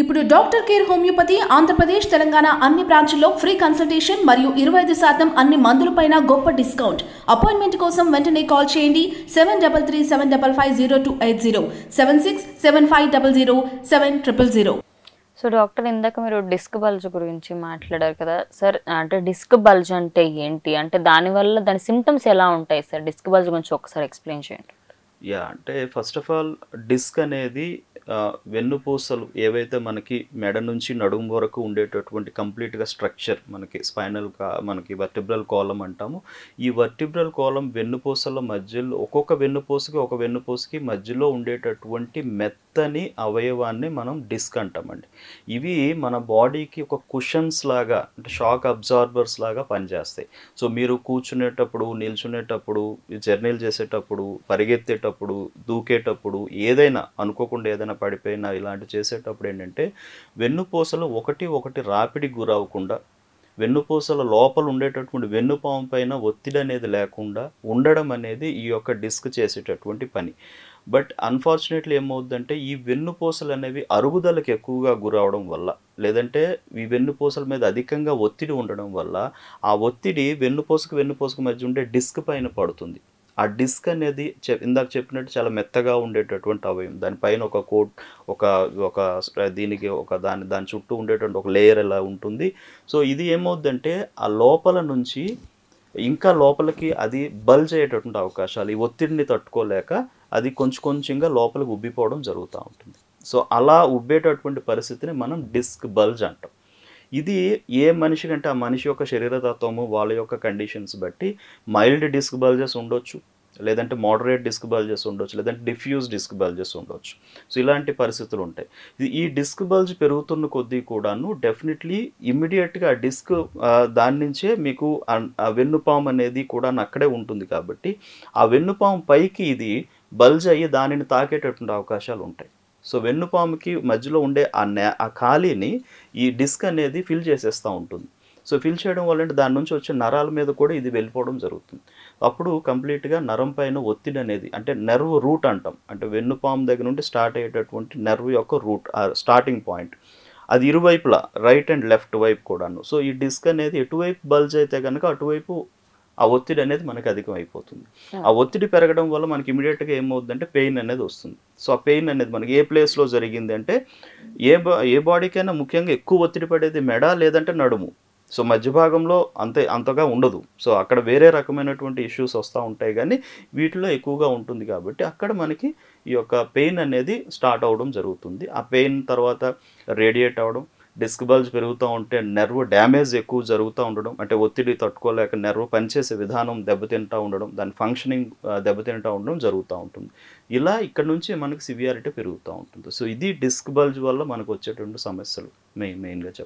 ఇప్పుడు doctor care homeopathy Andhra Pradesh Telangana అన్ని బ్రాంచ్ల్లో free consultation మరియు 25% అన్ని మందులపైన గొప్ప డిస్కౌంట్. అపాయింట్మెంట్ కోసం వెంటనే కాల్ చేయండి 7337550280 7675007000. సో డాక్టర్, ఇందాక మీరు డిస్క్ బల్జ్ గురించి మాట్లాడారు కదా సార్. అంటే డిస్క్ బల్జ్ అంటే ఏంటి, అంటే దానివల్ల దాని సిమ్టమ్స్ ఎలా ఉంటాయి సార్? డిస్క్ బల్జ్ గురించి ఒకసారి ఎక్స్ప్లెయిన్ చేయండి. అంటే ఫస్ట్ ఆఫ్ ఆల్ డిస్క్ అనేది వెన్నుపూసలు ఏవైతే మనకి మెడ నుంచి నడుము వరకు ఉండేటటువంటి కంప్లీట్గా స్ట్రక్చర్ మనకి స్పైనల్ మనకి వర్టిబ్రల్ కాలం అంటాము. ఈ వర్టిబ్రల్ కాలం వెన్నుపూసల మధ్యలో ఒక్కొక్క వెన్నుపూసకి మధ్యలో ఉండేటటువంటి మెత్తని అవయవాన్ని మనం డిస్క్ అంటామండి. ఇవి మన బాడీకి ఒక కుషన్స్ లాగా, అంటే షాక్ అబ్జార్బర్స్ లాగా పనిచేస్తాయి. సో మీరు కూర్చునేటప్పుడు, నిల్చునేటప్పుడు, జర్నీలు చేసేటప్పుడు, పరిగెత్తేటప్పుడు, దూకేటప్పుడు, ఏదైనా అనుకోకుండా ఏదైనా పడిపోయినా ఇలాంటి చేసేటప్పుడు ఏంటంటే వెన్నుపూసలు ఒకటి రాపిడికి గురవకుండా, వెన్నుపూసల లోపల ఉండేటటువంటి వెన్నుపాము పైన ఒత్తిడి అనేది లేకుండా ఉండడం అనేది ఈ యొక్క డిస్క్ చేసేటటువంటి పని. బట్ అన్ఫార్చునేట్లీ ఏమవుతుందంటే ఈ వెన్నుపూసలు అనేవి అరుగుదలకు ఎక్కువగా గురవడం వల్ల, లేదంటే ఈ వెన్నుపూసల మీద అధికంగా ఒత్తిడి ఉండడం వల్ల ఆ ఒత్తిడి వెన్నుపూసకు మధ్య ఉండే డిస్క్ పైన పడుతుంది. ఆ డిస్క్ అనేది ఇందాక చెప్పినట్టు చాలా మెత్తగా ఉండేటటువంటి అవయవం. దానిపైన ఒక కోట్ ఒక దీనికి దాని చుట్టూ ఉండేటువంటి ఒక లేయర్ ఎలా ఉంటుంది. సో ఇది ఏమవుద్దంటే ఆ లోపల నుంచి ఇంకా లోపలికి అది బల్జ్ అయ్యేటటువంటి అవకాశాలు, ఈ ఒత్తిడిని తట్టుకోలేక అది కొంచెంగా లోపలికి ఉబ్బిపోవడం జరుగుతూ ఉంటుంది. సో అలా ఉబ్బేటటువంటి పరిస్థితిని మనం డిస్క్ బల్జ్ అంటాం. ఇది ఏ మనిషి కంటే ఆ మనిషి యొక్క శరీరతత్వము, వాళ్ళ యొక్క కండిషన్స్ బట్టి మైల్డ్ డిస్క్ బల్జెస్ ఉండొచ్చు, లేదంటే మోడరేట్ డిస్క్ బల్జెస్ ఉండొచ్చు, లేదంటే డిఫ్యూజ్ డిస్క్ బల్జెస్ ఉండొచ్చు. సో ఇలాంటి పరిస్థితులు ఉంటాయి. ఈ డిస్క్ బల్జ్ పెరుగుతున్న కొద్దీ కూడాను డెఫినెట్లీ ఇమ్మీడియట్గా ఆ డిస్క్ దాని నుంచే మీకు ఆ వెన్నుపాము అనేది కూడా అక్కడే ఉంటుంది కాబట్టి ఆ వెన్నుపాము పైకి ఇది బల్జ్ అయ్యి దానిని తాకేటటువంటి అవకాశాలు ఉంటాయి. సో వెన్నుపాముకి మధ్యలో ఉండే ఆ ఖాళీని ఈ డిస్క్ అనేది ఫిల్ చేసేస్తూ ఉంటుంది. సో ఫిల్ చేయడం వల్ల దాని నుంచి వచ్చే నరాల మీద కూడా ఇది వెళ్ళిపోవడం జరుగుతుంది. అప్పుడు కంప్లీట్గా నరం పైన ఒత్తిడి అనేది, అంటే నెర్వ్ రూట్ అంటాం, అంటే వెన్నుపాము దగ్గర నుండి స్టార్ట్ అయ్యేటటువంటి నెర్వ్ యొక్క రూట్, స్టార్టింగ్ పాయింట్, అది ఇరువైపులా రైట్ అండ్ లెఫ్ట్ వైపు కూడాను. సో ఈ డిస్క్ అనేది ఎటువైపు బల్జ్ అయితే కనుక అటువైపు ఆ ఒత్తిడి అనేది మనకి అధికం అయిపోతుంది. ఆ ఒత్తిడి పెరగడం వల్ల మనకి ఇమీడియట్గా ఏమవుతుందంటే పెయిన్ అనేది వస్తుంది. సో ఆ పెయిన్ అనేది మనకి ఏ ప్లేస్లో జరిగింది అంటే ఏ బాడీకైనా ముఖ్యంగా ఎక్కువ ఒత్తిడి పడేది మెడ లేదంటే నడుము. సో మధ్య భాగంలో అంతగా ఉండదు. సో అక్కడ వేరే రకమైనటువంటి ఇష్యూస్ వస్తూ ఉంటాయి, కానీ వీటిలో ఎక్కువగా ఉంటుంది కాబట్టి అక్కడ మనకి ఈ యొక్క పెయిన్ అనేది స్టార్ట్ అవ్వడం జరుగుతుంది. ఆ పెయిన్ తర్వాత రేడియేట్ అవ్వడం, డిస్క్ బల్జ్ పెరుగుతూ ఉంటే నెర్వ్ డ్యామేజ్ ఎక్కువ జరుగుతూ ఉండడం, అంటే ఒత్తిడి తట్టుకోలేక నెర్వ్ పనిచేసే విధానం దెబ్బతింటూ ఉండడం, దాని ఫంక్షనింగ్ దెబ్బతింటూ ఉండడం జరుగుతూ ఉంటుంది. ఇలా ఇక్కడ నుంచి మనకి సివియారిటీ పెరుగుతూ ఉంటుంది. సో ఇది డిస్క్ బల్జ్ వల్ల మనకు వచ్చేటువంటి సమస్యలు మెయిన్గా చెప్పాలి.